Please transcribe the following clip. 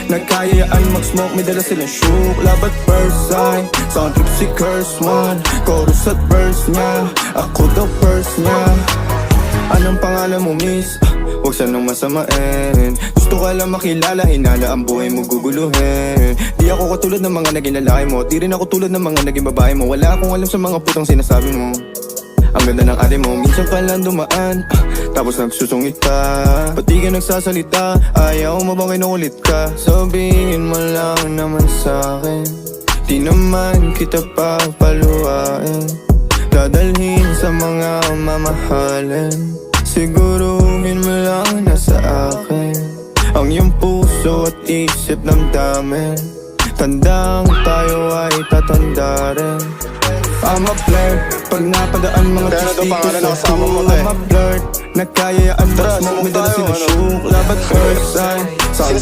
Nagkayaan mag-smoke, may dala silang shook. Labat first sign, sound trip si Curse One. Chorus at verse niya, ako daw first niya. Anong pangalan mo miss? Huwag sanang masamain. Gusto ka lang makilala, hinala ang buhay mo guguluhin. Di ako katulad ng mga naging lalaki mo, di rin ako tulad ng mga naging babae mo. Wala akong alam sa mga putang sinasabi mo. Ang ganda ng ate mo, minsan ka lang dumaan, tapos nagsusungit ka. Ba't di ka nagsasalita? Ayaw mo bang kinukulit ka? Sabihin mo lang naman sa'kin, di naman kita papaluhain. Dadalhin sa mga mamahalin, siguruhin mo lang na sa akin ang iyong puso at isip damdamin. Tandang tayo ay tatanda rin. I'm a flirt, pag napadaan mga chicks dito sa school. I'm a flirt, nagkayaan mag-smoke, may dala silang shook. Labat first sign, sound